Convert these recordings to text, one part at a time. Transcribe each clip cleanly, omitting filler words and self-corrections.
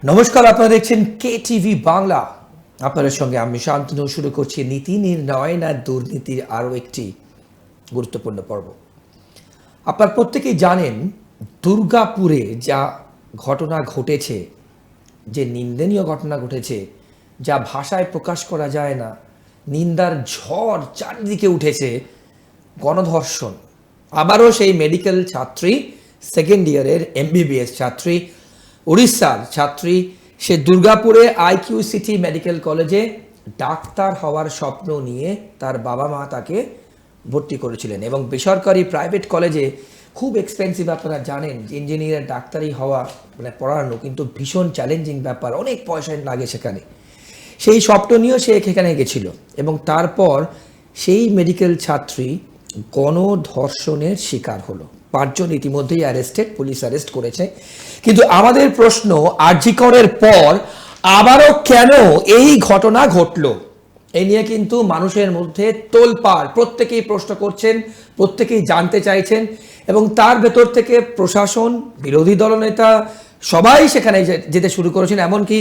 নমস্কার, আপনারা দেখছেন KTV বাংলা। আপনাদের সঙ্গে আমি শান্তনু শুরু করছি নীতি নির্ণয় আর দুর্নীতির আরও একটি গুরুত্বপূর্ণ পর্ব। আপনারা প্রত্যেকেই জানেন দুর্গাপুরে যা ঘটনা ঘটেছে, যে নিন্দনীয় ঘটনা ঘটেছে, যা ভাষায় প্রকাশ করা যায় না, নিন্দার ঝড় চারিদিকে উঠেছে, গণধর্ষণ। আবারও সেই মেডিকেল ছাত্রী, সেকেন্ড ইয়ারের MBBS ছাত্রী, উড়িষ্যার ছাত্রী, সে দুর্গাপুরে IQCT মেডিকেল কলেজে ডাক্তার হওয়ার স্বপ্ন নিয়ে তার বাবা মা তাকে ভর্তি করেছিলেন এবং বেসরকারি প্রাইভেট কলেজে খুব এক্সপেন্সিভ। আপনারা জানেন ইঞ্জিনিয়ার ডাক্তারি হওয়া মানে পড়ানো কিন্তু ভীষণ চ্যালেঞ্জিং ব্যাপার, অনেক পয়সা লাগে সেখানে। সেই স্বপ্ন নিয়েও সে এখানে গেছিল এবং তারপর সেই মেডিকেল ছাত্রী গণধর্ষণের শিকার হলো। 5 জন ইতিমধ্যেই অ্যারেস্টেড, পুলিশ অ্যারেস্ট করেছে। কিন্তু আমাদের প্রশ্ন, আরজি করের পর আবারও কেন এই ঘটনা ঘটলো, এই নিয়ে কিন্তু মানুষের মধ্যে তোলপাড়। প্রত্যেকেই প্রশ্ন করছেন, প্রত্যেকেই জানতে চাইছেন এবং তার ভেতর থেকে প্রশাসন, বিরোধী দলনেতা সবাই সেখানে যেতে শুরু করেছেন। এমনকি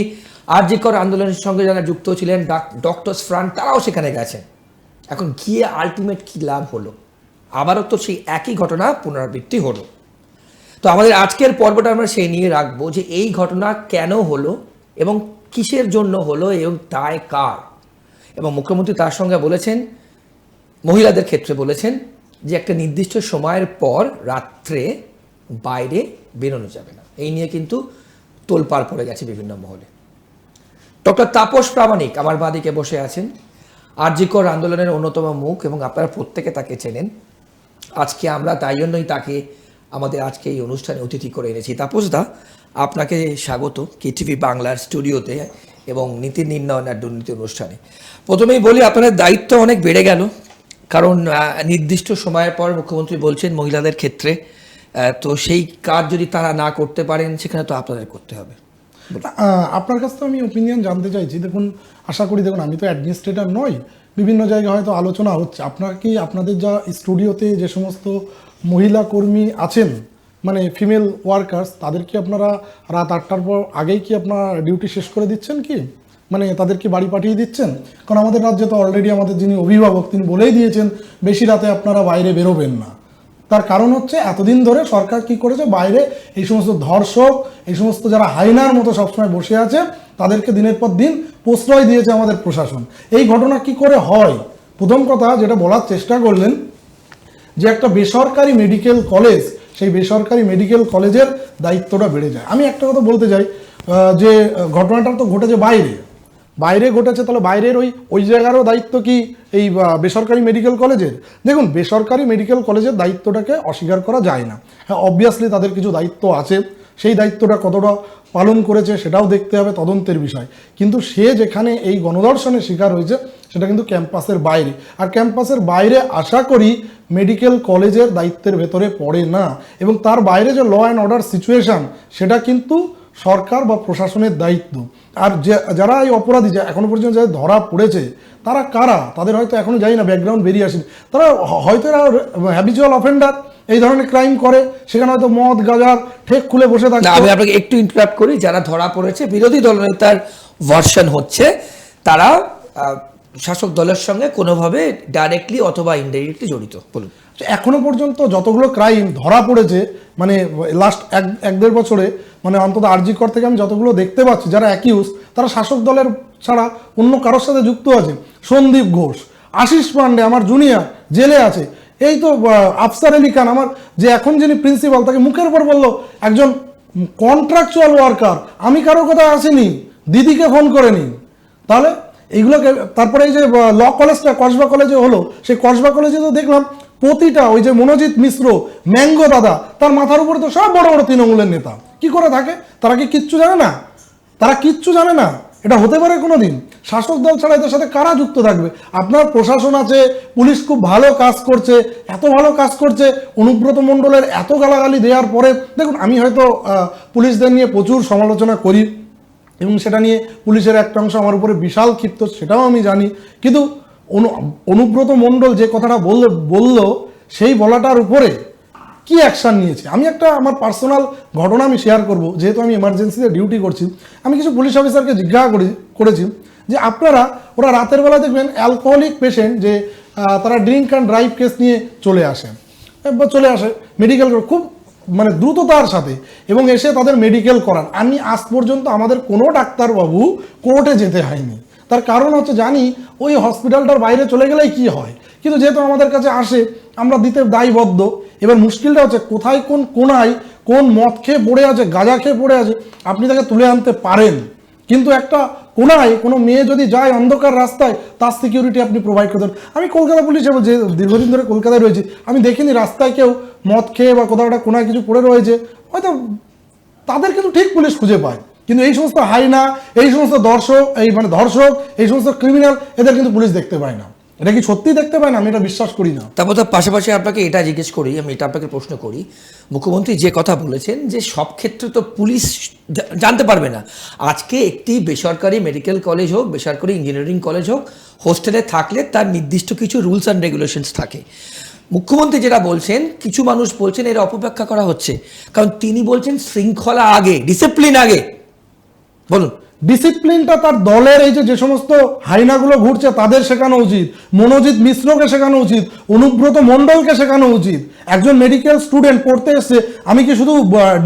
আরজি কর আন্দোলনের সঙ্গে যারা যুক্ত ছিলেন, ডক্টরস ফ্রন্ট, তারাও সেখানে গেছেন। এখন গিয়ে আলটিমেট কী লাভ হলো? আবারও তো সেই একই ঘটনা পুনরাবৃত্তি হলো। তো আমাদের আজকের পর্বটা আমরা সেই নিয়ে রাখবো যে এই ঘটনা কেন হলো এবং কিসের জন্য হলো এবং দায় কার। এবং মুখ্যমন্ত্রী তার সঙ্গে বলেছেন, মহিলাদের ক্ষেত্রে বলেছেন যে একটা নির্দিষ্ট সময়ের পর রাত্রে বাইরে বেরোনো যাবে না। এই নিয়ে কিন্তু তোলপাড় পড়ে গেছে বিভিন্ন মহলে। ডক্টর তাপস প্রামাণিক আমার বাঁদিকে বসে আছেন, আরজি কর আন্দোলনের অন্যতম মুখ এবং আপনারা প্রত্যেকে তাকে চেনেন। আজকে আমরা তাই জন্যই তাকে আমাদের আজকে এই অনুষ্ঠানে অতিথি করে এনেছি। তাপসদা, আপনাকে স্বাগত KTV বাংলার স্টুডিওতে এবং নীতি নির্ণয় আর দুর্নীতি অনুষ্ঠানে। প্রথমেই বলি, আপনাদের দায়িত্ব অনেক বেড়ে গেল, কারণ নির্দিষ্ট সময়ের পর মুখ্যমন্ত্রী বলছেন মহিলাদের ক্ষেত্রে, তো সেই কাজ যদি তারা না করতে পারেন সেখানে তো আপনাদের করতে হবে। আপনার কাছ থেকে আমি ওপিনিয়ন জানতে চাইছি। দেখুন, আশা করি, দেখুন আমি তো অ্যাডমিনিস্ট্রেটর নই, বিভিন্ন জায়গায় হয়তো আলোচনা হচ্ছে। আপনার কি আপনাদের যা স্টুডিওতে যে সমস্ত মহিলা কর্মী আছেন, মানে ফিমেল ওয়ার্কার্স, তাদের কি আপনারা রাত 8টার পর আগেই কি আপনারা ডিউটি শেষ করে দিচ্ছেন কি? মানে তাদেরকে বাড়ি পাঠিয়ে দিচ্ছেন? কারণ আমাদের রাজ্যে তো অলরেডি আমাদের যিনি অভিভাবক তিনি বলেই দিয়েছেন বেশি রাতে আপনারা বাইরে বেরোবেন না। তার কারণ হচ্ছে এতদিন ধরে সরকার কি করেছে, বাইরে এই সমস্ত ধর্ষক, এই সমস্ত যারা হাইনার মতো সবসময় বসে আছে তাদেরকে দিনের পর দিন প্রশ্রয় দিয়েছে আমাদের প্রশাসন। এই ঘটনা কি করে হয়? প্রথম কথা যেটা বলার চেষ্টা করলেন যে একটা বেসরকারি মেডিকেল কলেজ, সেই বেসরকারি মেডিকেল কলেজের দায়িত্বটা বেড়ে যায়। আমি একটা কথা বলতে চাই যে ঘটনাটা তো ঘটেছে বাইরে ঘটেছে, তাহলে বাইরের ওই জায়গারও দায়িত্ব কি এই বেসরকারি মেডিকেল কলেজের? দেখুন, বেসরকারি মেডিকেল কলেজের দায়িত্বটাকে অস্বীকার করা যায় না। হ্যাঁ, অবভিয়াসলি তাদের কিছু দায়িত্ব আছে, সেই দায়িত্বটা কতটা পালন করেছে সেটাও দেখতে হবে, তদন্তের বিষয়। কিন্তু সে যেখানে এই গণধর্ষণের শিকার হয়েছে সেটা কিন্তু ক্যাম্পাসের বাইরে, আর ক্যাম্পাসের বাইরে আশা করি মেডিকেল কলেজের দায়িত্বের ভেতরে পড়ে না। এবং তার বাইরে যে ল অ্যান্ড অর্ডার সিচুয়েশান, সেটা কিন্তু সরকার বা প্রশাসনের দায়িত্ব। আর যারা এই অপরাধী যা এখনো পর্যন্ত যারা ধরা পড়েছে তারা কারা, তাদের হয়তো এখনো জানি না, ব্যাকগ্রাউন্ড বেরিয়ে আসেনি। তারা হয়তো এরা হ্যাবিচুয়াল অফেন্ডার, এই ধরনের ক্রাইম করে, সেখানে হয়তো মদ গাঁজার ঠেক খুলে বসে থাকে। আমি আপনাকে একটু ইন্টারাপ্ট করি। যারা ধরা পড়েছে, বিরোধী দলনেতার ভার্সন হচ্ছে তারা শাসক দলের সঙ্গে কোনোভাবে ডাইরেক্টলি অথবা ইনডাইরেক্টলি জড়িত। বলুন। এখনো পর্যন্ত যতগুলো ক্রাইম ধরা পড়েছে, মানে লাস্ট 1-1.5 বছরে, মানে অন্তত আরজি কর থেকে আমি যতগুলো দেখতে পাচ্ছি যারা অ্যাকিউজ, তারা শাসক দলের ছাড়া অন্য কারোর সাথে যুক্ত আছে। সন্দীপ ঘোষ, আশিস পান্ডে আমার জুনিয়র জেলে আছে। এই তো আফসার আলী খান, আমার যে এখন যিনি প্রিন্সিপাল, তাকে মুখের উপর বললো একজন কন্ট্রাকচুয়াল ওয়ার্কার, আমি কারোর কথা আসিনি, দিদিকে ফোন করে নিন। তাহলে এইগুলোকে, তারপরে এই যে ল কলেজটা কসবা কলেজে হলো, সেই কসবা কলেজে তো দেখলাম প্রতিটা ওই যে মনোজিৎ মিশ্র, ম্যাঙ্গো দাদা, তার মাথার উপরে তো সব বড় বড় তৃণমূলের নেতা। কি করে থাকে তারা? কি কিচ্ছু জানে না? তারা কিচ্ছু জানে না? এটা হতে পারে কোনো দিন? শাসক দল ছাড়া এদের সাথে কারা যুক্ত থাকবে? আপনার প্রশাসন আছে, পুলিশ খুব ভালো কাজ করছে, এত ভালো কাজ করছে, অনুব্রত মণ্ডলের এত গালাগালি দেওয়ার পরে, দেখুন আমি হয়তো পুলিশদের নিয়ে প্রচুর সমালোচনা করি এবং সেটা নিয়ে পুলিশের একটা অংশ আমার উপরে বিশাল ক্ষিপ্ত, সেটাও আমি জানি। কিন্তু অনুব্রত মণ্ডল যে কথাটা বলল সেই বলাটার উপরে কি অ্যাকশন নিয়েছে। আমি একটা আমার পার্সোনাল ঘটনা আমি শেয়ার করব, যেহেতু আমি এমার্জেন্সিতে ডিউটি করছি। আমি কিছু পুলিশ অফিসারকে জিজ্ঞাসা করেছি যে আপনারা, ওরা রাতের বেলা দেখবেন অ্যালকোহলিক পেশেন্ট যে তারা ড্রিঙ্ক অ্যান্ড ড্রাইভ কেস নিয়ে চলে আসে মেডিকেল খুব মানে দ্রুততার সাথে, এবং এসে তাদের মেডিকেল করান। আমি আজ পর্যন্ত আমাদের কোনো ডাক্তারবাবু কোর্টে যেতে হয়নি। তার কারণ হচ্ছে জানি ওই হসপিটালটার বাইরে চলে গেলেই কি হয়, কিন্তু যেহেতু আমাদের কাছে আসে আমরা দিতে দায়বদ্ধ। এবার মুশকিলটা হচ্ছে কোথায় কোন কোনায় কোন মদ খেয়ে পড়ে আছে, গাঁজা খেয়ে পড়ে আছে, আপনি তাকে তুলে আনতে পারেন, কিন্তু একটা কোনায় কোনো মেয়ে যদি যায় অন্ধকার রাস্তায়, তার সিকিউরিটি আপনি প্রোভাইড করতেন। আমি কলকাতা পুলিশে যে দীর্ঘদিন ধরে কলকাতায় রয়েছি, আমি দেখিনি রাস্তায় কেউ মদ খেয়ে বা কোথাও একটা কোনায় কিছু পড়ে রয়েছে, হয়তো তাদের কিন্তু ঠিক পুলিশ খুঁজে পায়। কিন্তু এই সমস্ত হাইনা, এই সমস্ত ধর্ষক, এই সমস্ত ক্রিমিনাল, এদের কিন্তু পুলিশ দেখতে পায় না। এটা কি সত্যি দেখতে পায় না? আমি এটা বিশ্বাস করি না। তারপর তার পাশাপাশি আপনাকে এটা জিজ্ঞেস করি, আমি এটা আপনাকে প্রশ্ন করি, মুখ্যমন্ত্রী যে কথা বলেছেন যে সব ক্ষেত্রে তো পুলিশ জানতে পারবে না। আজকে একটি বেসরকারি মেডিকেল কলেজ হোক, বেসরকারি ইঞ্জিনিয়ারিং কলেজ হোক, হোস্টেলে থাকলে তার নির্দিষ্ট কিছু রুলস অ্যান্ড রেগুলেশনস থাকে। মুখ্যমন্ত্রী যেটা বলছেন, কিছু মানুষ বলছেন এর অপব্যাখ্যা করা হচ্ছে, কারণ তিনি বলছেন শৃঙ্খলা আগে, ডিসিপ্লিন আগে। বলুন। ডিসিপ্লিনটা তার দলের এই যে সমস্ত হাইনাগুলো ঘুরছে তাদের শেখানো উচিত, মনোজিৎ মিশ্রকে শেখানো উচিত, অনুব্রত মণ্ডলকে শেখানো উচিত। একজন মেডিকেল স্টুডেন্ট পড়তে এসছে, আমি কি শুধু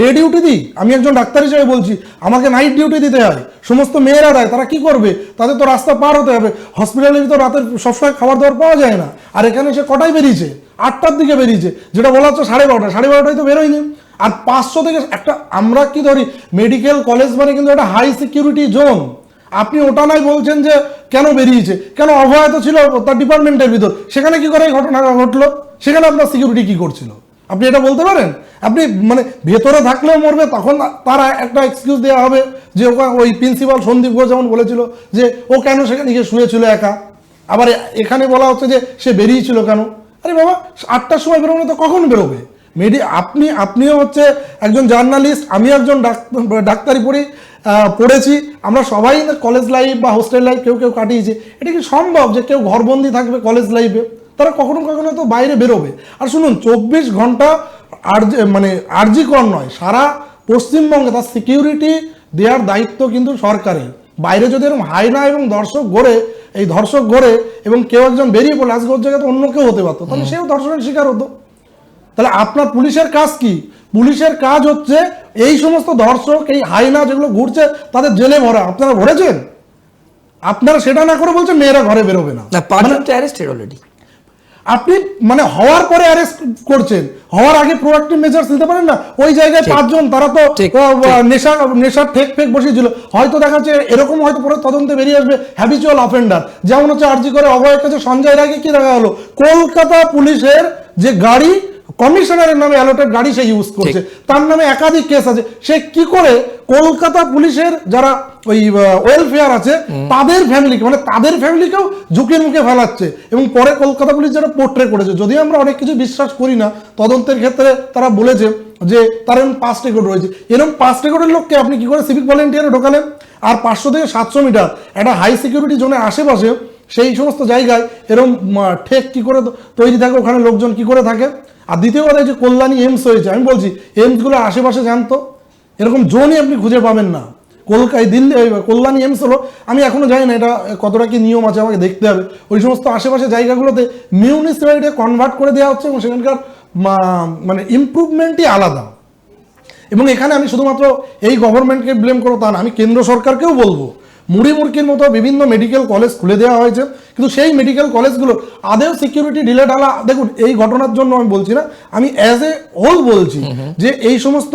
ডে ডিউটি দিই? আমি একজন ডাক্তার হিসেবে বলছি, আমাকে নাইট ডিউটি দিতে হয়। সমস্ত মেয়েরা দেয়, তারা কি করবে? তাদের তো রাস্তা পার হতে হবে। হসপিটালে তো রাতের সবসময় খাবার দাবার পাওয়া যায় না। আর এখানে সে কটায় বেরিয়েছে? 8টার দিকে বেরিয়েছে, যেটা বলা হচ্ছে 12:30। 12:30টায় তো বেরোয়নি। আর 500 থেকে একটা, আমরা কি ধরি মেডিকেল কলেজ মানে কিন্তু একটা হাই সিকিউরিটি জোন। আপনি ওটা নাই বলছেন যে কেন বেরিয়েছে, কেন অভয় তো ছিল তার ডিপার্টমেন্টের ভিতর, সেখানে কি করে এই ঘটনাটা ঘটলো? সেখানে আপনার সিকিউরিটি কি করছিল? আপনি এটা বলতে পারেন? আপনি মানে ভেতরে থাকলেও মরবে, তখন তারা একটা এক্সকিউজ দেওয়া হবে যে ওই প্রিন্সিপাল সন্দীপ ঘোষ যেমন বলেছিল যে ও কেন সেখানে গিয়ে শুয়েছিল একা। আবার এখানে বলা হচ্ছে যে সে বেরিয়েছিল কেন। আরে বাবা, 8টার সময় বেরোবে তো কখন বেরোবে? আপনিও হচ্ছে একজন জার্নালিস্ট, আমি একজন ডাক্তারি পড়েছি, আমরা সবাই কলেজ লাইফ বা হোস্টেল লাইফ কেউ কেউ কাটিয়েছি। এটা কি সম্ভব যে কেউ ঘরবন্দি থাকবে কলেজ লাইফে? তারা কখনো কখনো তো বাইরে বেরোবে। আর শুনুন, 24 ঘন্টা আরজিকর নয়, সারা পশ্চিমবঙ্গে তার সিকিউরিটি দেওয়ার দায়িত্ব কিন্তু সরকারের। বাইরে যদি এরকম হাইনা এবং ধর্ষক ঘোরে এবং কেউ একজন বেরিয়ে পড়লে, আজকে ওর জায়গায় তো অন্য কেউ হতে পারতো, তাহলে সেও ধর্ষণের শিকার হতো। তাহলে আপনার পুলিশের কাজ কি? পুলিশের কাজ হচ্ছে এই সমস্ত ধর্ষক, এই হাইনা যেগুলো ঘুরছে তাদের জেলে ভরা। আপনারা ভরেছেন? আপনারা সেটা না করে বলছেন মেয়েরা ঘরে বেরোবে না। অলরেডি আপনি মানে হওয়ার পরে অ্যারেস্ট করছেন, হওয়ার আগে প্রোঅ্যাক্টিভ মেজার্স নিতে পারেন না? ওই জায়গায় 5 জন, তারা তো নেশার ঠেক বসিয়েছিল। হয়তো দেখা যাচ্ছে এরকম, হয়তো পরে তদন্তে বেরিয়ে আসবে হ্যাবিচুয়াল অফেন্ডার, যেমন হচ্ছে আরজি করে অভয়ের কাছে সঞ্জয় রায়কে কি দেখা হলো, কলকাতা পুলিশের যে গাড়ি, কমিশনারের নামে অ্যালোটেড গাড়ি সে ইউজ করছে, তার নামে একাধিক কেস আছে। সে কি করে কলকাতা পুলিশের যারা ওই ওয়েলফেয়ার আছে তাদের ফ্যামিলিকেও ঝুঁকির মুখে ফেলাচ্ছে, এবং পরে কলকাতা পুলিশ যারা পোর্ট্রে করেছে। যদিও আমরা অনেক কিছু বিশ্বাস করি না, তদন্তের ক্ষেত্রে তারা বলেছে যে তার এরকম 5 রেকর্ড রয়েছে। এরকম 5 রেকর্ডের লোককে আপনি কি করে সিভিক ভলেন্টিয়ারে ঢোকালেন? আর 500 থেকে 700 মিটার একটা হাই সিকিউরিটি জোনের আশেপাশে সেই সমস্ত জায়গায় এরকম ঠেক কি করে তৈরি থাকে, ওখানে লোকজন কি করে থাকে? আর দ্বিতীয় কথা, যে কল্যাণী এইমস হয়েছে, আমি বলছি এইমসগুলো আশেপাশে জানতো, এরকম জোনই আপনি খুঁজে পাবেন না। কল্যাণী এইমস হলো, আমি এখনো জানি না এটা কতটা কি নিয়ম আছে, আমাকে দেখতে হবে। ওই সমস্ত আশেপাশে জায়গাগুলোতে মিউনিসিপ্যালিটি কনভার্ট করে দেওয়া হচ্ছে, এবং সেখানকার মানে ইমপ্রুভমেন্টই আলাদা। এবং এখানে আমি শুধুমাত্র এই গভর্নমেন্টকে ব্লেম করবো তা না, আমি কেন্দ্র সরকারকেও বলবো। মুড়িমুড়কির মতো বিভিন্ন মেডিকেল কলেজ খুলে দেওয়া হয়েছে, কিন্তু সেই মেডিকেল কলেজগুলো আদেও সিকিউরিটি ঢিলেঢালা। দেখুন, এই ঘটনার জন্য আমি বলছি না, আমি অ্যাজ এ হোল বলছি যে এই সমস্ত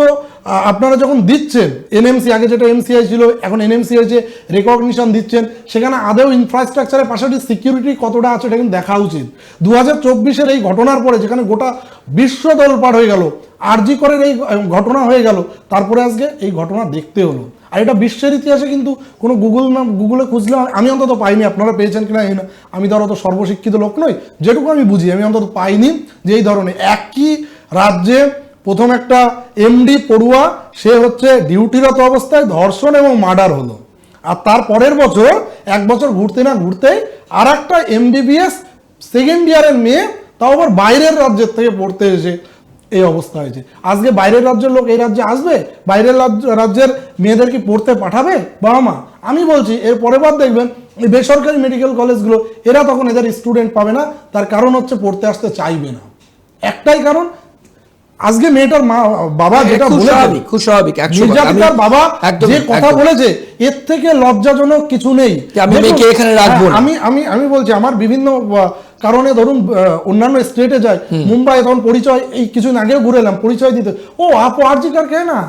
আপনারা যখন দিচ্ছেন এনএমসি, আগে যেটা এমসিআই ছিল এখন এনএমসি হয়েছে, রেকগনিশন দিচ্ছেন, সেখানে আদেও ইনফ্রাস্ট্রাকচারের পাশাপাশি সিকিউরিটি কতটা আছে এটা কিন্তু দেখা উচিত। 2024-এর এই ঘটনার পরে, যেখানে গোটা বিশ্ব দলপাড় হয়ে গেল, আরজি করের এই ঘটনা হয়ে গেল, তারপরে আজকে এই ঘটনা দেখতে হলো। আর এটা বিশ্বের ইতিহাসে কিন্তু কোনো গুগলে খুঁজলে আমি অন্তত পাইনি, আপনারা পেয়েছেন কিনা এই না, আমি ধরো তো সর্বশিক্ষিত লোক নই, যেটুকু আমি বুঝি আমি অন্তত পাইনি যে এই ধরনের একই রাজ্যে প্রথম একটা এমডি পড়ুয়া, সে হচ্ছে ডিউটিরত অবস্থায় ধর্ষণ এবং মার্ডার হলো, আর তার পরের বছর, 1 বছর ঘুরতে না ঘুরতেই আর একটা এমবিবিএস সেকেন্ড ইয়ারের মেয়ে, তাও আবার বাইরের রাজ্যের থেকে পড়তে এসে এই অবস্থা হয়েছে। আজকে বাইরের রাজ্যের লোক এই রাজ্যে আসবে, বাইরের রাজ্যের মেয়েদের কি পড়তে পাঠাবে বাবা মা? আমি বলছি এর পরের বার দেখবেন এই বেসরকারি মেডিকেল কলেজগুলো এরা তখন এদের স্টুডেন্ট পাবে না। তার কারণ হচ্ছে পড়তে আসতে চাইবে না। একটাই কারণ, আজকে মেয়েটার মা বাবা যেটা বলেছে, খুব স্বাভাবিক, নির্যাতিতার বাবা যে কথা বলেছে, এর থেকে লজ্জাজনক কিছু নেই। আমি মেয়েকে এখানে রাখবো না। আমি বলছি আমার বিভিন্ন কারণে ধরুন অন্যান্য স্টেটে যায়, মুম্বাই তখন পরিচয়, এই কিছুদিন আগেও ঘুরে এলাম, পরিচয় দিতে, ও আপো আরজি কার কে না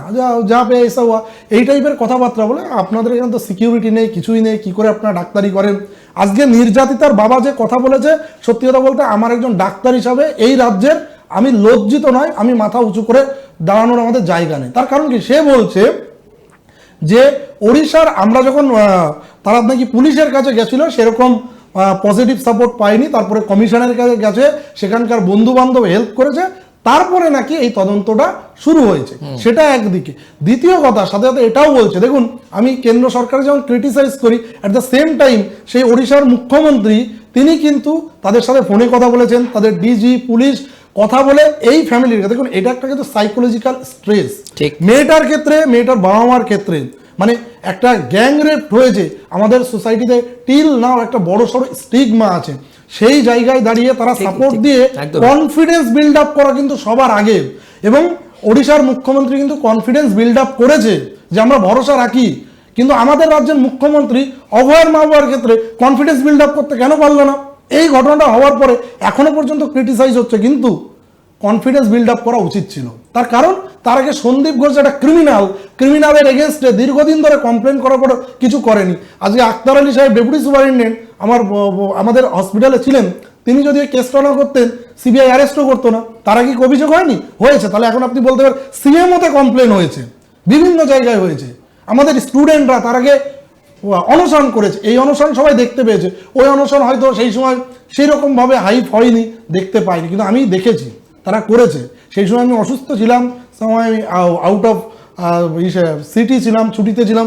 যা পে এসা হুয়া, এই টাইপের কথাবার্তা বলে। আপনাদের এখানে তো সিকিউরিটি নেই, কিছুই নেই, কি করে আপনারা ডাক্তারি করেন? আজকে নির্যাতিতার বাবা যে কথা বলেছে, সত্যি কথা বলতে আমার একজন ডাক্তার হিসাবে এই রাজ্যের আমি লজ্জিত নয়, আমি মাথা উঁচু করে দাঁড়ানোর আমাদের জায়গা নেই। তার কারণ কি, সে বলছে যে ওড়িশার আমরা যখন তারা নাকি পুলিশের কাছে গেছিল সেরকম পজিটিভ সাপোর্ট পায়নি, তারপরে কমিশনের কাছে গেছে, সেখানকার বন্ধু বান্ধব হেল্প করেছে, তারপরে নাকি এই তদন্তটা শুরু হয়েছে। সেটা একদিকে। দ্বিতীয় কথা, সাথে সাথে এটাও বলছে, দেখুন আমি কেন্দ্র সরকারের যেমন ক্রিটিসাইজ করি, অ্যাট দ্য সেম টাইম সেই ওড়িশার মুখ্যমন্ত্রী তিনি কিন্তু তাদের সাথে ফোনে কথা বলেছেন, তাদের ডিজি পুলিশ কথা বলে এই ফ্যামিলির, দেখুন এটা একটা কিন্তু সাইকোলজিক্যাল স্ট্রেস মেয়েটার ক্ষেত্রে, মেয়েটার বাবা মার ক্ষেত্রে, মানে একটা গ্যাং রেপ হয়েছে আমাদের সোসাইটিতে, টিল নাও একটা বড় সড়ো স্টিগমা আছে। সেই জায়গায় দাঁড়িয়ে তারা সাপোর্ট দিয়ে কনফিডেন্স বিল্ড আপ করা কিন্তু সবার আগে, এবং ওড়িশার মুখ্যমন্ত্রী কিন্তু কনফিডেন্স বিল্ড আপ করেছে যে আমরা ভরসা রাখি। কিন্তু আমাদের রাজ্যের মুখ্যমন্ত্রী অভয়ের মা বাবার ক্ষেত্রে কনফিডেন্স বিল্ড আপ করতে কেন পারলো না? এই ঘটনাটা হওয়ার পরে এখনো পর্যন্ত ক্রিটিসাইজ হচ্ছে, কিন্তু কনফিডেন্স বিল্ড আপ করা উচিত ছিল। তার কারণ তার আগে সন্দীপ ঘোষ একটা ক্রিমিনালের এগেনস্টে দীর্ঘদিন ধরে কমপ্লেন করার পর কিছু করেনি। আজকে আক্তার আলী সাহেব ডেপুটি সুপারিনটেন্ডেন্ট আমাদের হসপিটালে ছিলেন, তিনি যদি কেসটা না করতেন সিবিআই অ্যারেস্টও করতো না। তারা কি অভিযোগ হয়নি? হয়েছে। তাহলে এখন আপনি বলতে পারেন সিএমওতে কমপ্লেন হয়েছে, বিভিন্ন জায়গায় হয়েছে। আমাদের স্টুডেন্টরা তার আগে অনশন করেছে, এই অনশন সবাই দেখতে পেয়েছে। ওই অনশন হয়তো সেই সময় সেই রকম ভাবে হাইপ হয়নি, দেখতে পাইনি, কিন্তু আমি দেখেছি তারা করেছে। সেই সময় আমি অসুস্থ ছিলাম, সময় আমি আউট অফ সিটি ছিলাম, ছুটিতে ছিলাম,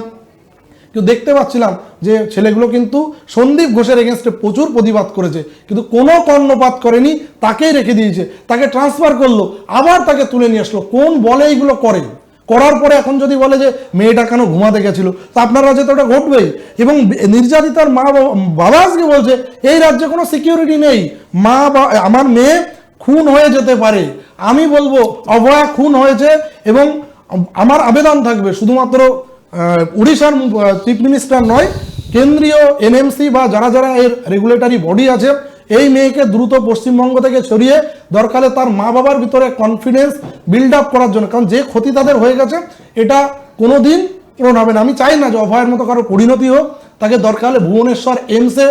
কিন্তু দেখতে পাচ্ছিলাম যে ছেলেগুলো কিন্তু সন্দীপ ঘোষের এগেনস্টে প্রচুর প্রতিবাদ করেছে, কিন্তু কোনো কর্ণপাত করেনি, তাকেই রেখে দিয়েছে, তাকে ট্রান্সফার করলো, আবার তাকে তুলে নিয়ে আসলো। কোন বলে এইগুলো করে? করার পরে এখন যদি বলে যে মেয়েটা কেন ঘুমাতে গেছিল, তা আপনার রাজ্যে তো ওটা ঘটবেই। এবং নির্যাতিতার মা বাবা আজকে বলছে এই রাজ্যে কোনো সিকিউরিটি নেই, আমার মেয়ে খুন হয়ে যেতে পারে। আমি বলবো অভয়া খুন হয়েছে, এবং আমার আবেদন থাকবে শুধুমাত্র উড়িষ্যার চিফ মিনিস্টার নয়, কেন্দ্রীয় এনএমসি বা যারা যারা এর রেগুলেটরি বডি আছে, এই মেয়েকে দ্রুত পশ্চিমবঙ্গ থেকে সরিয়ে দরকারে তার মা বাবার ভিতরে কনফিডেন্স বিল্ড আপ করার জন্য, কারণ যে ক্ষতি তাদের হয়ে গেছে এটা কোনোদিন পূরণ হবে না। আমি চাই না যে অভয়ের মতো কারো পরিণতি হোক, তাকে দরকার হলে ভুবনেশ্বর এইমসে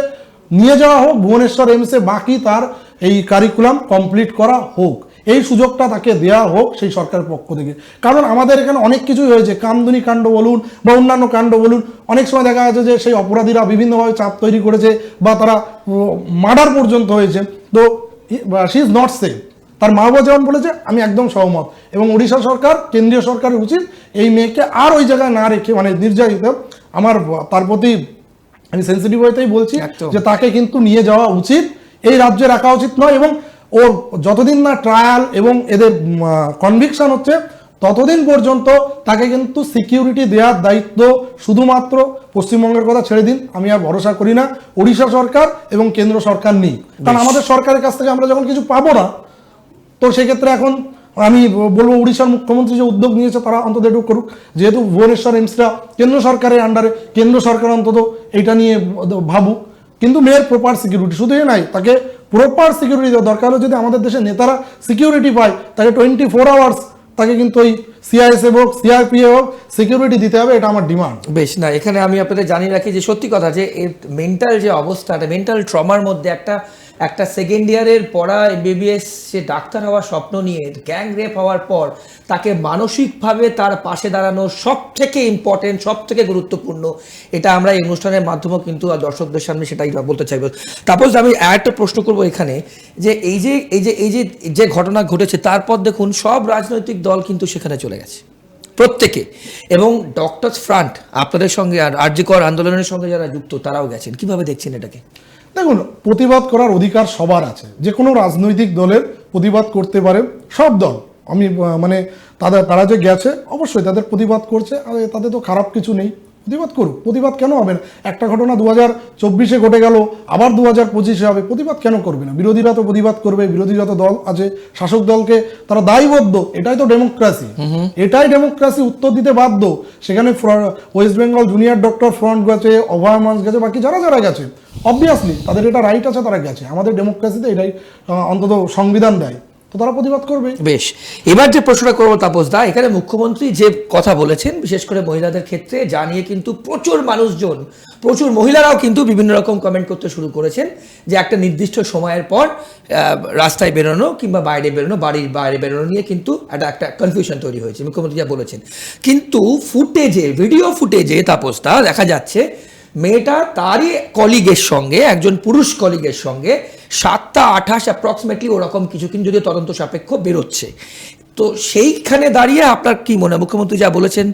নিয়ে যাওয়া হোক, ভুবনেশ্বর এইমসে বাকি তার এই কারিকুলাম কমপ্লিট করা হোক, এই সুযোগটা তাকে দেওয়া হোক সেই সরকারের পক্ষ থেকে। কারণ আমাদের এখানে অনেক কিছুই হয়েছে, কামদুনি কাণ্ড বলুন বা অন্যান্য কাণ্ড বলুন, অনেক সময় দেখা যাচ্ছে যে সেই অপরাধীরা বিভিন্নভাবে চাপ তৈরি করেছে বা তারা মার্ডার পর্যন্ত হয়েছে। তো শি ইজ নট সেফ। তার মা বাবা যেমন বলেছে আমি একদম সহমত, এবং উড়িষ্যা সরকার, কেন্দ্রীয় সরকারের উচিত এই মেয়েকে আর ওই জায়গায় না রেখে, মানে নির্যাতিত, আমার তার প্রতি আমি সেন্সিটিভ হয়েতেই বলছি যে তাকে কিন্তু নিয়ে যাওয়া উচিত, এই রাজ্যে রাখা উচিত নয়। এবং ওর যতদিন না ট্রায়াল এবং এদের কনভিকশন হচ্ছে ততদিন পর্যন্ত তাকে কিন্তু সিকিউরিটি দেওয়ার দায়িত্ব শুধুমাত্র পশ্চিমবঙ্গের কথা ছেড়ে দিন, আমি আর ভরসা করি না ওড়িশা সরকার এবং কেন্দ্র সরকার নেই। কারণ আমাদের সরকারের কাছ থেকে আমরা যখন কিছু পাবো না, তো সেক্ষেত্রে এখন আমি বলবো উড়িষ্যার মুখ্যমন্ত্রী যে উদ্যোগ নিয়েছে তারা অন্তত একটু করুক, যেহেতু ভুবনেশ্বর এইমসটা কেন্দ্র সরকারের আন্ডারে, কেন্দ্র সরকার অন্তত এটা নিয়ে ভাবুক। কিন্তু মেয়ের প্রপার সিকিউরিটি শুধু নাই, তাকে প্রপার সিকিউরিটি দেওয়া দরকার। হলো যদি আমাদের দেশে নেতারা সিকিউরিটি পায়, তাকে 24 আওয়ার্স তাকে কিন্তু ওই সিআইএসএফ হোক, সিআরপিএফ হোক, সিকিউরিটি দিতে হবে, এটা আমার ডিমান্ড। বেশ, না এখানে আমি আপনাদের জানিয়ে রাখি যে সত্যি কথা যে এর মেন্টাল যে অবস্থাটা, মেন্টাল ট্রমার মধ্যে একটা সেকেন্ড ইয়ারের পড়া এমবিবিএস সে ডাক্তার হওয়ার স্বপ্ন নিয়ে গ্যাং রেপ হওয়ার পর তাকে মানসিকভাবে তার পাশে দাঁড়ানো সব থেকে ইম্পর্টেন্ট, সব থেকে গুরুত্বপূর্ণ। এটা আমরা এই অনুষ্ঠানের মাধ্যমে কিন্তু দর্শকদের সামনে সেটাই বলতে চাইব। তারপর আমি একটা প্রশ্ন করব এখানে, যে যে ঘটনা ঘটেছে তারপর দেখুন সব রাজনৈতিক দল কিন্তু সেখানে চলে গেছে, প্রত্যেকে, এবং ডক্টরস ফ্রন্ট আপনাদের সঙ্গে আর আরজি কর আন্দোলনের সঙ্গে যারা যুক্ত তারাও গেছেন। কিভাবে দেখছেন এটাকে? দেখুন, প্রতিবাদ করার অধিকার সবার আছে, যে কোনো রাজনৈতিক দলের প্রতিবাদ করতে পারে সব দল, আমি মানে তারা যে গেছে অবশ্যই তাদের প্রতিবাদ করছে, আর তাতে তো খারাপ কিছু নেই, প্রতিবাদ করুক। প্রতিবাদ কেন হবে না? একটা ঘটনা 2024 ঘটে গেল, আবার 2025 হবে, প্রতিবাদ কেন করবে না? বিরোধীরা তো প্রতিবাদ করবে, বিরোধী যত দল আছে শাসক দলকে তারা দায়বদ্ধ, এটাই তো ডেমোক্রেসি, এটাই ডেমোক্রেসি, উত্তর দিতে বাধ্য। সেখানে West Bengal junior doctor front গেছে, অভয় মঞ্চ গেছে, বাকি যারা যারা গেছে অবভিয়াসলি তাদের এটা রাইট আছে, তারা গেছে। আমাদের ডেমোক্রেসিতে এটাই অন্তত সংবিধান দেয়, তো তারা প্রতিবাদ করবে। বেশ, এবার যে প্রশ্নটা করবো তাপস দা, এখানে মুখ্যমন্ত্রী যে কথা বলেছেন বিশেষ করে মহিলাদের ক্ষেত্রে জানিয়ে কিন্তু প্রচুর মানুষজন, প্রচুর মহিলারাও কিন্তু বিভিন্ন রকম কমেন্ট করতে শুরু করেছেন যে একটা নির্দিষ্ট সময়ের পর রাস্তায় বেরোনো কিংবা বাইরে বেরোনো, বাড়ির বাইরে বেরোনো নিয়ে কিন্তু একটা কনফিউশন তৈরি হয়েছে, মুখ্যমন্ত্রী যা বলেছেন। কিন্তু ফুটেজে, ভিডিও ফুটেজে তাপস দা দেখা যাচ্ছে মেয়েটা তারই কলিগের সঙ্গে, একজন পুরুষ কলিগের সঙ্গে 7:28 অ্যাপ্রক্সিমেটলি ওরকম কিছু কিন্তু যদি তদন্ত সাপেক্ষ বেরোচ্ছে। তো সেইখানে দাঁড়িয়ে আপনার কি মনে হয়, মুখ্যমন্ত্রী যা বলেছেন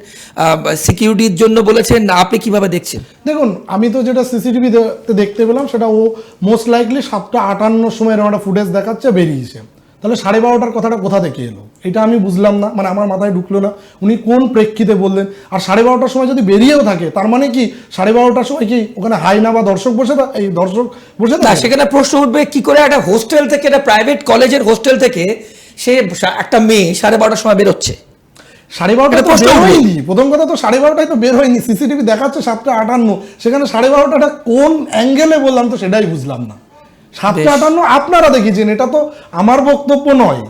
সিকিউরিটির জন্য বলেছেন না, আপনি কিভাবে দেখছেন? দেখুন, আমি তো যেটা সিসিটিভিতে দেখতে পেলাম সেটা ও মোস্ট লাইকলি 7:58 সময় এরকম একটা ফুটেজ দেখাচ্ছে বেরিয়েছে। তাহলে 12:30 কথাটা কোথা থেকে এলো এটা আমি বুঝলাম না, মানে আমার মাথায় ঢুকলো না উনি কোন প্রেক্ষিতে বললেন। আর 12:30 সময় যদি বেরিয়েও থাকে তার মানে কি 12:30 সময় কি ওখানে হাইনা বা দর্শক বসে এই দর্শক বসে না, সেখানে প্রশ্ন উঠবে কি করে একটা হোস্টেল থেকে, একটা প্রাইভেট কলেজের হোস্টেল থেকে সে একটা মেয়ে 12:30 সময় বেরোচ্ছে? 12:30 প্রশ্ন হয়নি, প্রথম কথা তো 12:30 তো বের হয়নি, সিসিটিভি দেখাচ্ছে 7:58, সেখানে 12:30টা কোন অ্যাঙ্গেলে বললাম তো সেটাই বুঝলাম না। 7:58 আপনারা দেখেছেন, এটা তো আমার বক্তব্য নয়।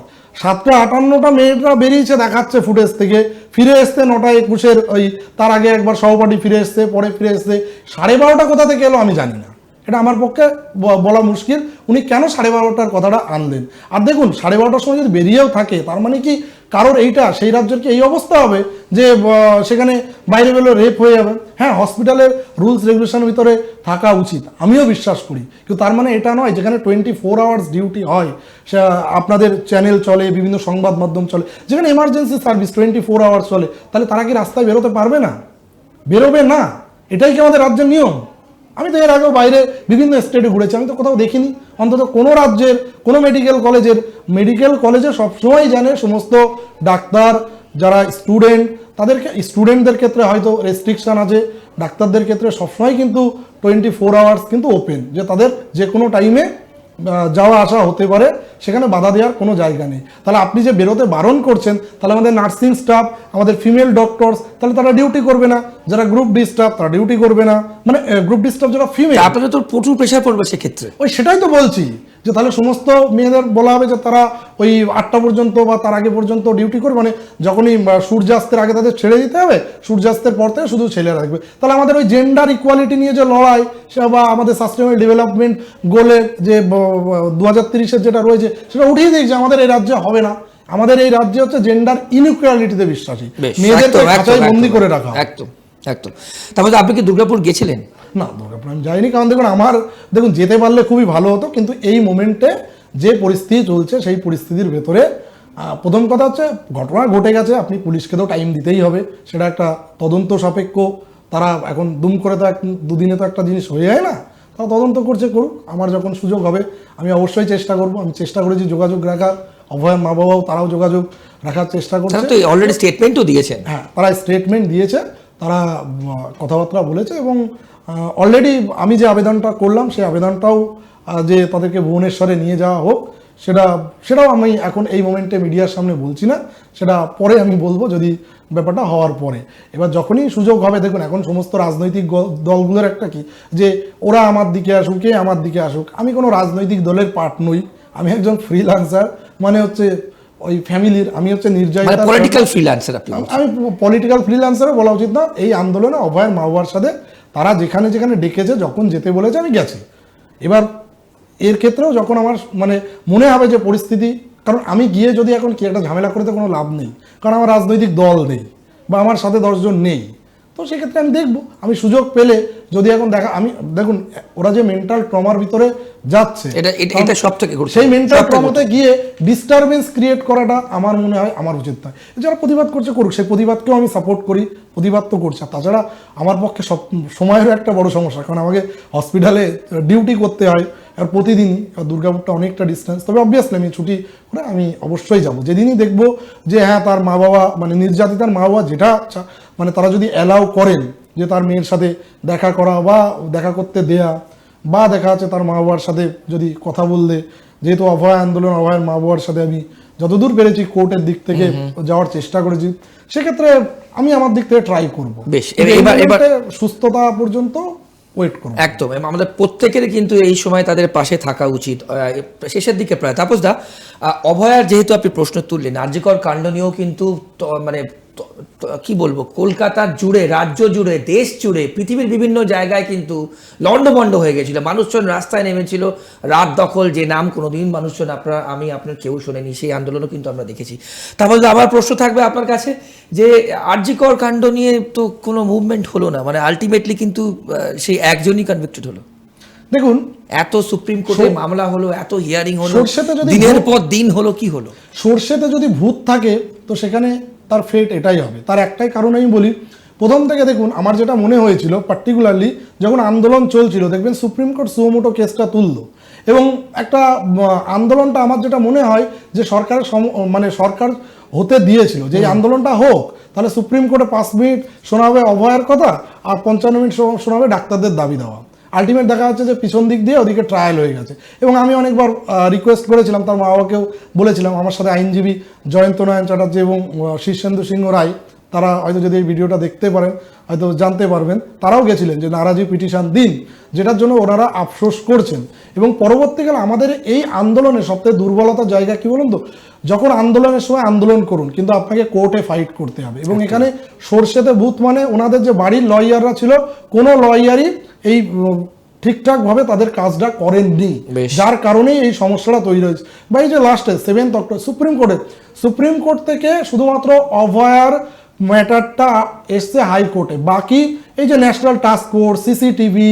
7:58টা মেয়েটা বেরিয়েছে দেখাচ্ছে ফুটেজ থেকে, ফিরে এসছে 9:21 ওই তার আগে একবার সহপাঠী ফিরে এসছে, পরে ফিরে এসছে। 12:30 কোথা থেকে এলো আমি জানি না, এটা আমার পক্ষে বলা মুশকিল উনি কেন 12:30টার কথাটা আনলেন। আর দেখুন 12:30টার সময় যদি বেরিয়েও থাকে তার মানে কি কারোর এইটা সেই রাজ্যের কি এই অবস্থা হবে যে সেখানে বাইরে বেরোলে রেপ হয়ে যাবে? হ্যাঁ, হসপিটালের রুলস রেগুলেশনের ভিতরে থাকা উচিত, আমিও বিশ্বাস করি, কিন্তু তার মানে এটা নয় যেখানে 24 আওয়ার্স ডিউটি হয়, সে আপনাদের চ্যানেল চলে, বিভিন্ন সংবাদ মাধ্যম চলে, যেখানে এমার্জেন্সি সার্ভিস 24 আওয়ার্স চলে, তাহলে তারা কি রাস্তায় বেরোতে পারবে না? বেরোবে না, এটাই কি আমাদের রাজ্যের নিয়ম? আমি তো এর আগেও বাইরে বিভিন্ন স্টেটে ঘুরেছি, আমি তো কোথাও দেখিনি অন্তত কোনো রাজ্যের কোনো মেডিকেল কলেজে সবসময় জানে সমস্ত ডাক্তার যারা স্টুডেন্টদের ক্ষেত্রে হয়তো রেস্ট্রিকশন আছে, ডাক্তারদের ক্ষেত্রে সবসময় কিন্তু 24 আওয়ার্স কিন্তু ওপেন, যে তাদের যে কোনো টাইমে যাওয়া আসা হতে পারে, সেখানে বাধা দেওয়ার কোনো জায়গা নেই। তাহলে আপনি যে বেরোতে বারণ করছেন, তাহলে আমাদের নার্সিং স্টাফ, আমাদের ফিমেল ডক্টরস, তাহলে তারা ডিউটি করবে না, যারা গ্রুপ ডি স্টাফ তারা ডিউটি করবে না, মানে গ্রুপ ডি স্টাফ যারা ফিমেল, আপনাদের তো প্রচুর প্রেশার পড়বে সেক্ষেত্রে। সেটাই তো বলছি, যে তাহলে সমস্ত মেয়েদের বলা হবে যে তারা ওই 8টা পর্যন্ত বা তার আগে পর্যন্ত ডিউটি করবে, মানে যখনই সূর্যাস্তের আগে তাদের ছেড়ে দিতে হবে, সূর্যাস্তের পর থেকে শুধু ছেলেরা থাকবে। তাহলে আমাদের ওই জেন্ডার ইকুয়ালিটি নিয়ে যে লড়াই, সে বা আমাদের সাস্টেনেবল ডেভেলপমেন্ট গোলের যে 2030-এর যেটা রয়েছে সেটা উঠিয়ে দিয়েছে, আমাদের এই রাজ্যে হবে না। আমাদের এই রাজ্যে হচ্ছে জেন্ডার ইনইকুয়ালিটিতে বিশ্বাসী, মেয়েদেরকে খাঁচায় বন্দি করে রাখা। একদম একদম। তারপরে আপনি কি দুর্গাপুর গেছিলেন? না, দুর্গাপুর আমি যাইনি, কারণ দেখুন যেতে পারলে খুবই ভালো হতো, কিন্তু এই মোমেন্টে যে পরিস্থিতি চলছে সেই পরিস্থিতির ভেতরে প্রথম কথা হচ্ছে ঘটনা ঘটে গেছে, আপনি পুলিশকে তো টাইম দিতেই হবে, সেটা একটা তদন্ত সাপেক্ষ, তারা এখন দুম করে তো দুদিনে তো একটা জিনিস হয়ে যায় না, তারা তদন্ত করছে, করুক। আমার যখন সুযোগ হবে আমি অবশ্যই চেষ্টা করব, আমি চেষ্টা করেছি যোগাযোগ রাখার, অভয়ের মা বাবাও তারাও যোগাযোগ রাখার চেষ্টা করছে। অলরেডি স্টেটমেন্টও দিয়েছেন। হ্যাঁ, তারা স্টেটমেন্ট দিয়েছে, তারা কথাবার্তা বলেছে, এবং অলরেডি আমি যে আবেদনটা করলাম সেই আবেদনটাও যে তাদেরকে ভুবনেশ্বরে নিয়ে যাওয়া হোক, সেটাও আমি এখন এই মোমেন্টে মিডিয়ার সামনে বলছি না, সেটা পরে আমি বলবো যদি ব্যাপারটা হওয়ার পরে। এবার যখনই সুযোগ হবে, দেখুন এখন সমস্ত রাজনৈতিক দলগুলোর একটা কি যে ওরা আমার দিকে আসুক, কে আমার দিকে আসুক, আমি কোনো রাজনৈতিক দলের পার্ট নই, আমি একজন ফ্রিল্যান্সার, মানে হচ্ছে ওই ফ্যামিলির, আমি হচ্ছে নির্যাতিত পলিটিক্যাল ফ্রিল্যান্সার। আমি পলিটিক্যাল ফ্রিল্যান্সারও বলা উচিত না, এই আন্দোলনে অভয়ের মা বাবার সাথে তারা যেখানে যেখানে ডেকেছে, যখন যেতে বলেছে আমি গেছি। এবার এর ক্ষেত্রেও যখন আমার মানে মনে হবে যে পরিস্থিতি, কারণ আমি গিয়ে যদি এখন কি একটা ঝামেলা করতে কোনো লাভ নেই, কারণ আমার রাজনৈতিক দল নেই বা আমার সাথে 10 জন নেই, তো সেক্ষেত্রে আমি দেখবো, আমি সুযোগ পেলে যদি এখন আমি দেখুন ওরা যে মেন্টাল ট্রমার ভিতরে যাচ্ছে, এটা সবথেকে সেই মেন্টাল ট্রমাতে গিয়ে ডিস্টারবেন্স ক্রিয়েট করাটা আমার মনে হয় আমার উচিত নয়। যারা প্রতিবাদ করছে করুক, সেই প্রতিবাদকেও আমি সাপোর্ট করি, প্রতিবাদ তো করছে। আর তাছাড়া আমার পক্ষে সব সময়েরও একটা বড় সমস্যা, কারণ আমাকে হসপিটালে ডিউটি করতে হয় আর প্রতিদিনই, দুর্গাপুরটা অনেকটা ডিস্টেন্স। তবে অবভিয়াসলি আমি ছুটি করে আমি অবশ্যই যাব, যেদিনই দেখবো যে হ্যাঁ তার মা বাবা মানে নির্যাতিতার মা বাবা যেটা মানে তারা যদি অ্যালাউ করেন যে তার মেয়ের সাথে দেখা করা বা দেখা করতে দেয়া, বা দেখা যাচ্ছে তার মা বাবার সাথে যদি কথা বললে, যেহেতু অভয় আন্দোলন, অভয়ের মা বাবার সাথে আমি যতদূর পেরেছি কোর্টের দিক থেকে যাওয়ার চেষ্টা করেছি, সেক্ষেত্রে আমি আমার দিক থেকে ট্রাই করবো। বেশ, এবার সুস্থতা পর্যন্ত ওয়েট করবো। একদম, আমাদের প্রত্যেকের কিন্তু এই সময় তাদের পাশে থাকা উচিত। শেষের দিকে প্রায় তাপসদা, অভয়ার যেহেতু আপনি প্রশ্ন তুললেন, আরজিকর কাণ্ড নিয়েও কিন্তু মানে কি বলবো, কলকাতা জুড়ে, রাজ্য জুড়ে, দেশ জুড়ে, পৃথিবীর বিভিন্ন জায়গায় কিন্তু লণ্ডভণ্ড হয়ে গেছিল, মানুষজন রাস্তায় নেমেছিল, রাত দখল, যে নাম কোনোদিন মানুষজন আপনার কেউ শোনেনি, সেই আন্দোলনও কিন্তু আমরা দেখেছি। তারপরে আমার প্রশ্ন থাকবে আপনার কাছে যে আরজিকর কাণ্ড নিয়ে তো কোনো মুভমেন্ট হলো না, মানে আলটিমেটলি কিন্তু সেই একজনই কনভিক্টেড হলো। দেখুন, এত সুপ্রিম কোর্টে মামলা হলো, এত হিয়ারিং হলো, যদি দিনের পর দিন হলো, কি হলো? সরষেতে যদি ভূত থাকে তো সেখানে তার ফেট এটাই হবে। তার একটাই কারণ আমি বলি, প্রথম থেকে দেখুন আমার যেটা মনে হয়েছিল, পার্টিকুলারলি যখন আন্দোলন চলছিল, দেখবেন সুপ্রিম কোর্ট সুমোটো কেসটা তুললো, এবং একটা আন্দোলনটা আমার যেটা মনে হয় যে সরকার মানে সরকার হতে দিয়েছিল যে এই আন্দোলনটা হোক, তাহলে সুপ্রিম কোর্টে 5 মিনিট শোনাবে অভয়ের কথা আর 55 মিনিট শোনাবে ডাক্তারদের দাবি দেওয়া। আলটিমেট দেখা যাচ্ছে যে পিছন দিক দিয়ে ওদিকে ট্রায়াল হয়ে গেছে। এবং আমি অনেকবার রিকোয়েস্ট করেছিলাম, তার মা বাবাকেও বলেছিলাম, আমার সাথে আইনজীবী জয়ন্ত নয়ন চ্যাটার্জি এবং শীর্ষেন্দু সিংহ রায়, তারা হয়তো যদি এই ভিডিওটা দেখতে পারেন হয়তো জানতে পারবেন, তারাও গেছিলেন যে নারাজি পিটিশন দিন, যেটার জন্য ওনারা আফসোস করছেন। এবং পরবর্তীকালে আমাদের এই আন্দোলনের সবথেকে দুর্বলতার জায়গা কি বলুন তো, যখন আন্দোলনের সময় আন্দোলন করুন, কিন্তু আপনাকে কোর্টে ফাইট করতে হবে। এবং এখানে সরষেতে ভূত মানে ওনাদের যে বাড়ির লয়াররা ছিল, কোনো লয়ারই এই ঠিকঠাকভাবে তাদের কাজটা করেননি, যার কারণেই এই সমস্যাটা তৈরি হয়েছে। বা এই যে লাস্টে 7 অক্টোবর সুপ্রিম কোর্ট থেকে শুধুমাত্র অভয়ার ম্যাটারটা এসছে হাইকোর্টে, বাকি এই যে national task force, CCTV,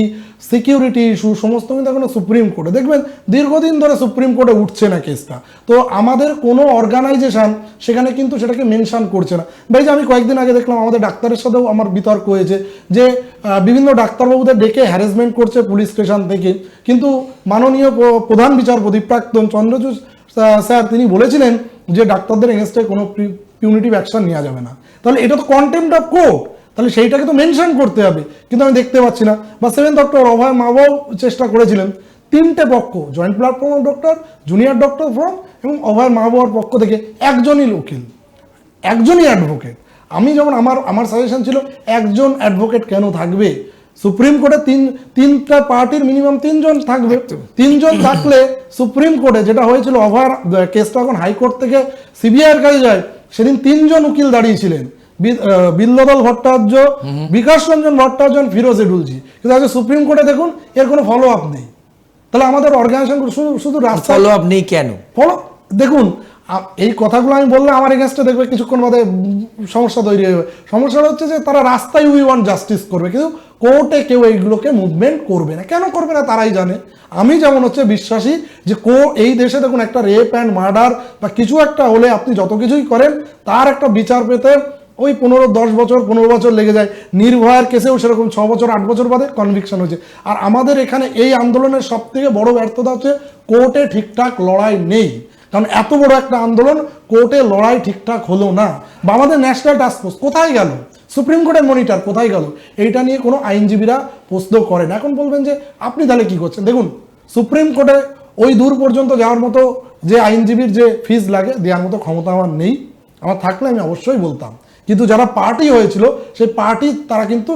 security issue সমস্ত কিন্তু এখন সুপ্রিম কোর্টে। দেখবেন দীর্ঘদিন ধরে সুপ্রিম কোর্টে উঠছে না কেসটা, তো আমাদের কোনো অর্গানাইজেশন সেখানে কিন্তু সেটাকে মেনশন করছে না। ভাই যে আমি কয়েকদিন আগে দেখলাম আমাদের ডাক্তারের সাথেও আমার বিতর্ক হয়েছে যে বিভিন্ন ডাক্তারবাবুদের ডেকে হ্যারাসমেন্ট করছে পুলিশ স্টেশন থেকে, কিন্তু মাননীয় প্রধান বিচারপতি প্রাক্তন চন্দ্রচূড় স্যার তিনি বলেছিলেন যে ডাক্তারদের এগেনস্টে কোনো পিউনিটিভ অ্যাকশন নেওয়া যাবে না। তাহলে এটা তো কন্টেম্প্ট অফ কোর্ট, তাহলে সেইটাকে তো মেনশন করতে হবে, কিন্তু আমি দেখতে পাচ্ছি না। বা 7 অক্টোবর অভয় মা বাবাও চেষ্টা করেছিলেন, 3টে পক্ষ, joint platform of doctor, junior doctor from এবং অভয় মা বাবার পক্ষ থেকে একজনই উকিল, একজনই অ্যাডভোকেট। আমি যেমন আমার সাজেশন ছিল একজন অ্যাডভোকেট কেন থাকবে, সুপ্রিম কোর্টে তিনটা পার্টির মিনিমাম 3 জন থাকবে। 3 জন থাকলে সুপ্রিম কোর্টে যেটা হয়েছিল, অভয়ার কেসটা এখন হাইকোর্ট থেকে সিবিআইয়ের কাছে যায়, সেদিন 3 জন উকিল দাঁড়িয়েছিলেন, বিল্লদল ভট্টাচার্য, বিকাশ রঞ্জন ভট্টাচার্য, ফিরোজ এডুলজি। কিন্তু আজকে সুপ্রিম কোর্টে দেখুন এর কোনো ফলো আপ নেই। তাহলে আমাদের অর্গানাইজেশন শুধু রাস্তা ফলো আপ নেই কেন? দেখুন এই কথাগুলো আমি বললে আমার এগেনস্টে দেখবে কিছুক্ষণ বাদে সমস্যা তৈরি হবে। সমস্যাটা হচ্ছে যে তারা রাস্তায় উই ওয়ান্ট জাস্টিস করবে, কিন্তু কোর্টে কেউ এইগুলোকে মুভমেন্ট করবে না। কেন করবে না তারাই জানে। আমি যেমন বিশ্বাসী যে এই দেশে দেখুন একটা রেপ অ্যান্ড মার্ডার বা কিছু একটা হলে আপনি যত কিছুই করেন তার একটা বিচার পেতে ওই 15 বছর লেগে যায়। নির্ভয়ার কেসেও সেরকম 6 বছর 8 বছর বাদে কনভিকশন হয়েছে। আর আমাদের এখানে এই আন্দোলনের সব থেকে বড় ব্যর্থতা হচ্ছে কোর্টে ঠিকঠাক লড়াই নেই। কারণ এত বড় একটা আন্দোলন কোর্টে লড়াই ঠিকঠাক হলো না। বা আমাদের ন্যাশনাল টাস্ক ফোর্স কোথায় গেল, সুপ্রিম কোর্টের মনিটর কোথায় গেল, এইটা নিয়ে কোনো আইনজীবীরা প্রশ্ন করেন। এখন বলবেন যে আপনি তাহলে কি করছেন। দেখুন সুপ্রিম কোর্টে ওই দূর পর্যন্ত যাওয়ার মতো যে আইনজীবীর যে ফিজ লাগে দেওয়ার মতো ক্ষমতা আমার নেই। আমার থাকলে আমি অবশ্যই বলতাম, কিন্তু যারা পার্টি হয়েছিল সেই পার্টি তারা কিন্তু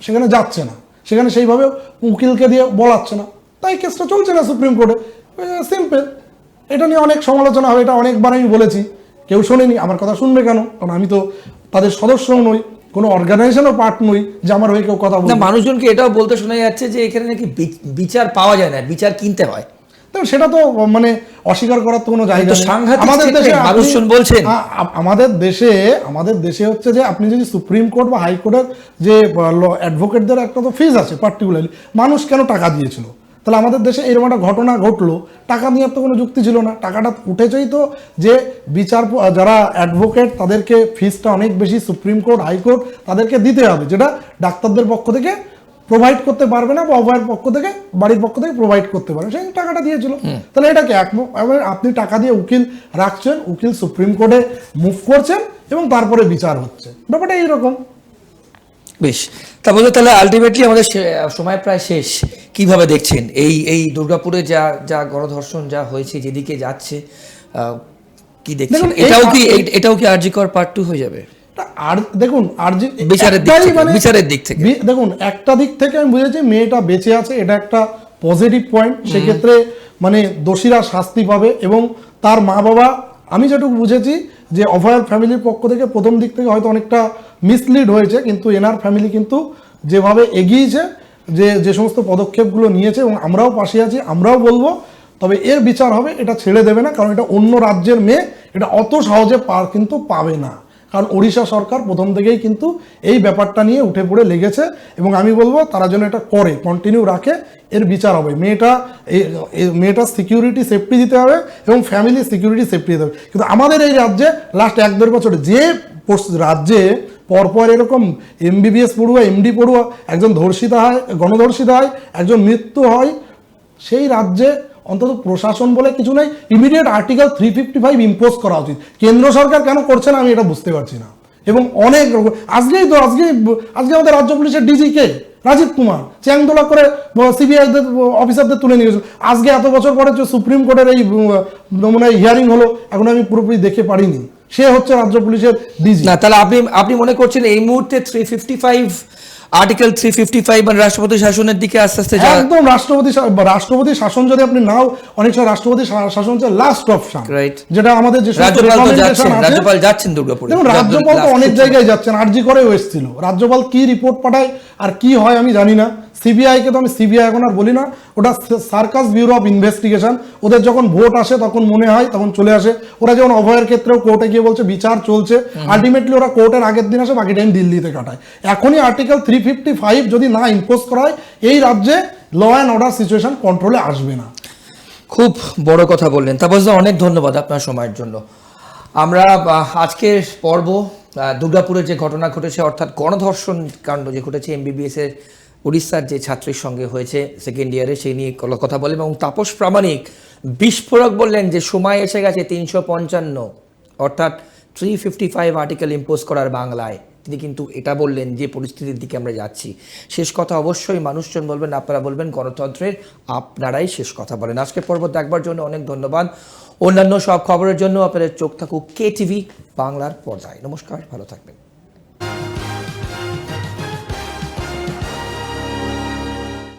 সেখানে যাচ্ছে না, সেখানে সেইভাবে উকিলকে দিয়ে বলাচ্ছে না, তাই কেসটা চলছে না সুপ্রিম কোর্টে। সিম্পল। এটা নিয়ে অনেক সমালোচনা হবে, এটা অনেকবার আমি বলেছি, কেউ শোনেনি। আমার কথা শুনবে কেন? কারণ আমি তো তাদের সদস্যও নই, কোনো অর্গানাইজেশনও পার্ট নই যে আমার হয়ে কেউ কথা বলবে। মানুষজনকে এটাও বলতে শোনা যাচ্ছে যে এখানে নাকি বিচার পাওয়া যায় না, বিচার কিনতে হয়। তো সেটা তো মানে অস্বীকার করার তো কোনো জায়গা তো নেই। সাংঘাতিক আমাদের দেশে statement, মানুষজন বলছেন। আমাদের দেশে হচ্ছে যে আপনি যদি সুপ্রিম কোর্ট বা হাইকোর্টের যে অ্যাডভোকেটদের একটা তো ফিজ আছে পার্টিকুলারলি, মানুষ কেন টাকা দিয়েছিল? তাহলে আমাদের দেশে এরকম একটা ঘটনা ঘটলো, টাকা নেওয়ার তো কোনো যুক্তি ছিল না। টাকাটা উঠেছেই তো যে যারা অ্যাডভোকেট তাদেরকে ফিজটা অনেক বেশি, সুপ্রিম কোর্ট হাইকোর্ট তাদেরকে দিতে হবে, যেটা ডাক্তারদের পক্ষ থেকে প্রোভাইড করতে পারবে না, বা উভয়ের পক্ষ থেকে, বাড়ির পক্ষ থেকে প্রোভাইড করতে পারবে, সেই টাকাটা দিয়েছিল। তাহলে এটাকে আপনি টাকা দিয়ে উকিল রাখছেন, উকিল সুপ্রিম কোর্টে মুভ করছেন এবং তারপরে বিচার হচ্ছে, ব্যাপারটা এইরকম। বেশ, তা বলতে তাহলে আলটিমেটলি আমাদের সময় প্রায় শেষ। কিভাবে দেখছেন এই দুর্গাপুরে যা গণধর্ষণ যা হয়েছে, যেদিকে যাচ্ছে, কি দেখছেন? এটাও কি আরজি কর পার্ট 2 হয়ে যাবে? আর দেখুন, বিচারের দিক থেকে দেখুন, একটা দিক থেকে আমি বুঝেছি মেয়েটা বেঁচে আছে, এটা একটা পজিটিভ পয়েন্ট। সেক্ষেত্রে মানে দোষীরা শাস্তি পাবে, এবং তার মা বাবা, আমি যেটুকু বুঝেছি যে অভয়ার ফ্যামিলির পক্ষ থেকে প্রথম দিক থেকে হয়তো অনেকটা মিসলিড হয়েছে, কিন্তু এনার ফ্যামিলি কিন্তু যেভাবে এগিয়েছে, যে সমস্ত পদক্ষেপগুলো নিয়েছে, এবং আমরাও পাশে আছি, আমরাও বলবো, তবে এর বিচার হবে, এটা ছেড়ে দেবে না, কারণ এটা অন্য রাজ্যের মেয়ে, এটা অত সহজে কিন্তু পাবে না। কারণ ওড়িশা সরকার প্রথম থেকেই কিন্তু এই ব্যাপারটা নিয়ে উঠে পড়ে লেগেছে, এবং আমি বলবো তারা যেন এটা করে, কন্টিনিউ রাখে, এর বিচার হবে। মেয়েটা সিকিউরিটি সেফটি দিতে হবে, এবং ফ্যামিলি সিকিউরিটি সেফটি দিতে হবে। কিন্তু আমাদের এই রাজ্যে লাস্ট 1-1.5 বছরে যে রাজ্যে পরপর এরকম MBBS পড়ুয়া, MD পড়ুয়া একজন ধর্ষিতা হয়, গণধর্ষিতা হয়, একজন মৃত্যু হয়, সেই রাজ্যে অন্তত প্রশাসন বলে কিছু নেই। ইমিডিয়েট আর্টিকেল 355 ইম্পোজ করা উচিত। কেন্দ্র সরকার কেন করছে না আমি এটা বুঝতে পারছি না। এবং অনেক আজকে আমাদের রাজ্য পুলিশের ডিজি কে রাজীব কুমার চ্যাংদোলা করে সিবিআই অফিসারদের তুলে নিয়ে গেছিল। আজকে এত বছর পরে সুপ্রিম কোর্টের এই নমুনায় হিয়ারিং হলো, এখন আমি পুরোপুরি দেখে পারিনি। সে হচ্ছে রাজ্য পুলিশের ডিজি। না, তাহলে আপনি মনে করছেন এই মুহূর্তে 355 আর্টিকেল 355 মানে রাষ্ট্রপতি শাসনের দিকে আস্তে আস্তে একদম রাষ্ট্রপতি শাসন যদি আপনি নাও, অনেক সময় রাষ্ট্রপতি শাসন হচ্ছে লাস্ট অপশন, যেটা আমাদের যে রাজ্যপাল যাচ্ছেন দুর্গাপুরে। দেখুন, রাজ্যপাল তো অনেক জায়গায় যাচ্ছেন, আরজি করেও এসেছিল। রাজ্যপাল কি রিপোর্ট পাঠায় আর কি হয় আমি জানি না। সিবিআইকে তো আমি সিবিআই এখন আর বলি না, ওটা সার্কাস ব্যুরো অফ ইনভেস্টিগেশন। ওদের যখন ভোট আসে তখন মনে হয়, তখন চলে আসে। ওরা যেমন অভয়ের ক্ষেত্রেও কোর্টে গিয়ে বলছে বিচার চলছে, আলটিমেটলি ওরা কোর্টের আগের দিন আসে, বাকি টাইম দিল্লিতে কাটায়। এখনই আর্টিকেল 355 যদি না ইম্পোজ করা হয়, এই রাজ্যে ল অ্যান্ড অর্ডার সিচুয়েশন কন্ট্রোলে আসবে না। খুব বড় কথা বললেন। তারপর অনেক ধন্যবাদ আপনার সময়ের জন্য। আমরা আজকের পর্ব দুর্গাপুরে যে ঘটনা ঘটেছে, অর্থাৎ গণধর্ষণ কাণ্ড যে ঘটেছে MBBS এর উড়িষ্যার যে ছাত্রীর সঙ্গে হয়েছে সেকেন্ড ইয়ারে, সেই নিয়ে কথা বললেন। এবং তাপস প্রামাণিক বিস্ফোরক বললেন যে সময় এসে গেছে 355 অর্থাৎ 355 আর্টিকেল ইম্পোজ করার বাংলায়। তিনি কিন্তু এটা বললেন যে পরিস্থিতির দিকে আমরা যাচ্ছি। শেষ কথা অবশ্যই মানুষজন বলবেন, আপনারা বলবেন, গণতন্ত্রের আপনারাই শেষ কথা বলেন। আজকের পর্ব দেখবার জন্য অনেক ধন্যবাদ। অন্যান্য সব খবরের জন্য আপনাদের চোখ থাকুক KTV বাংলার পর্দায়। নমস্কার, ভালো থাকবেন।